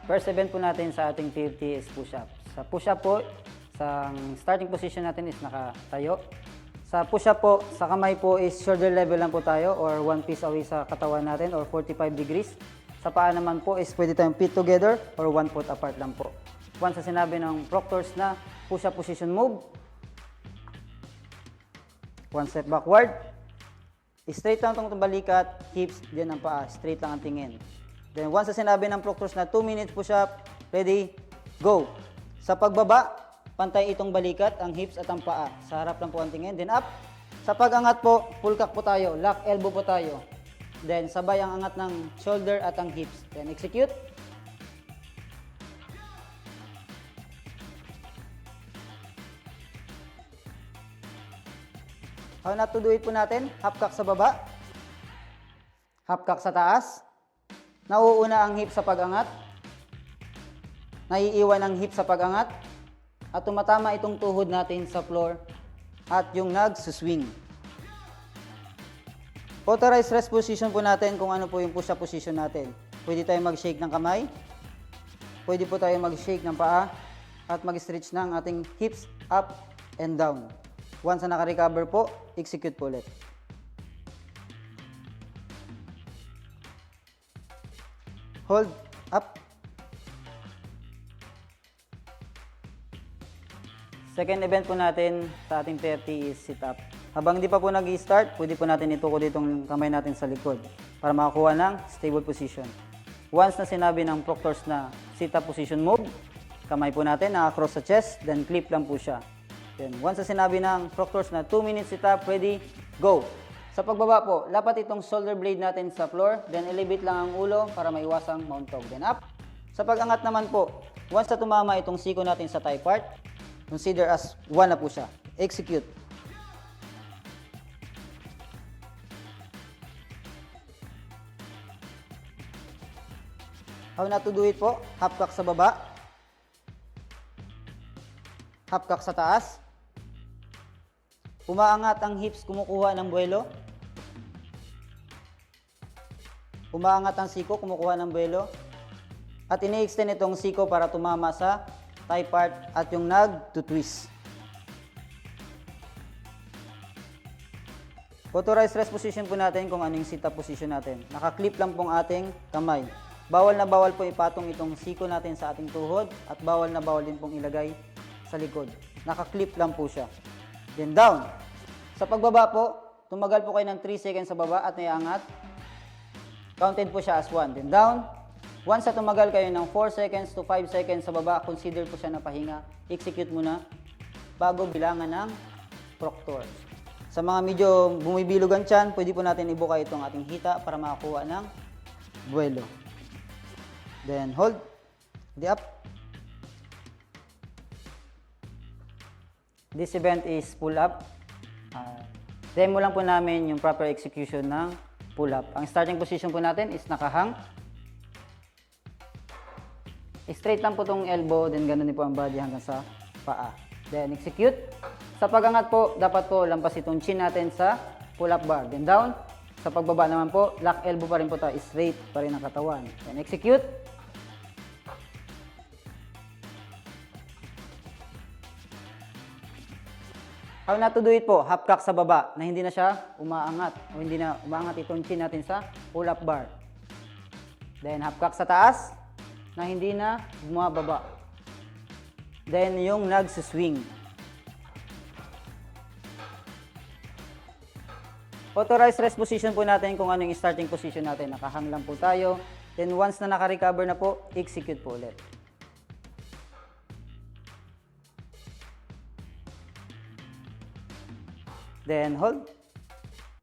First event po natin sa ating PFT is push-up. Sa push-up po, sa starting position natin is nakatayo. Sa push-up po, sa kamay po is shoulder level lang po tayo or one piece away sa katawan natin or 45 degrees. Sa paa naman po is pwede tayong feet together or 1 foot apart lang po. Once sa sinabi ng proctors na push-up position move, one step backward, straight lang itong balikat, hips, din ang paa, straight lang ang tingin. Then once sa sinabi ng proctors na 2 minutes push-up, ready, go. Sa pagbaba, pantay itong balikat, ang hips at ang paa. Sa harap lang po ang tingin. Then up. Sa pag-angat po, full cock po tayo, lock elbow po tayo. Then sabay ang angat ng shoulder at ang hips. Then execute. How not to do it po natin, half cock sa baba, half cock sa taas, nauuna ang hip sa pag-angat, naiiwan ang hip sa pag-angat, at tumatama itong tuhod natin sa floor at yung nag-swing. Authorized rest position po natin kung ano po yung push-up position natin. Pwede tayo mag-shake ng kamay, pwede po tayo mag-shake ng paa, at mag-stretch ng ating hips up and down. Once na naka-recover po, execute po ulit. Hold, up. Second event po natin sa ating 30 is sit-up. Habang hindi pa po nag-i-start, pwede po natin ituko ditong kamay natin sa likod para makakuha ng stable position. Once na sinabi ng proctors na sit-up position move, kamay po natin naka-cross sa chest, then clip lang po siya. Then once na sinabi ng proctors na 2 minutes sit-up, ready, go. Sa pagbaba po, lapat itong shoulder blade natin sa floor, then elevate lang ang ulo para maiwasang mount dog. Then up. Sa pag-angat naman po, once na tumama itong siko natin sa thigh part, consider as 1 na po siya. Execute. How not to do it po, half cock sa baba, half cock sa taas, umaangat ang hips, kumukuha ng buwelo. Umaangat ang siko, kumukuha ng buwelo. At ini-extend itong siko para tumama sa thigh part at yung nag-twist. Authorized rest position po natin kung ano yung sit-up position natin. Naka-clip lang pong ating kamay. Bawal na bawal po ipatong itong siko natin sa ating tuhod at bawal na bawal din pong ilagay sa likod. Naka-clip lang po siya. Then down. Sa pagbaba po, tumagal po kayo ng 3 seconds sa baba at naiangat. Counted po siya as 1. Then down. Once na tumagal kayo ng 4 seconds to 5 seconds sa baba, consider po siya na pahinga. Execute muna bago bilangan ng proctor. Sa mga medyo bumibilog ang tiyan, pwede po natin ibuka itong ating hita para makakuha ng buwelo. Then hold. The up. This event is pull-up. Demo lang po namin yung proper execution ng pull-up. Ang starting position po natin is nakahang. Straight lang po itong elbow, then ganun din po ang body hanggang sa paa. Then execute. Sa pag-angat po, dapat po lampas itong chin natin sa pull-up bar. Then down. Sa pagbaba naman po, lock elbow pa rin po tayo. Straight pa rin ang katawan. Then execute. How not to do it po, half cock sa baba na hindi na siya umaangat o hindi na umaangat itong chin natin sa pull-up bar. Then half cock sa taas na hindi na bumababa. Then yung nag-swing. Authorized rest position po natin kung ano yung starting position natin. Nakahang lang po tayo. Then once na naka-recover na po, execute po ulit. Then hold.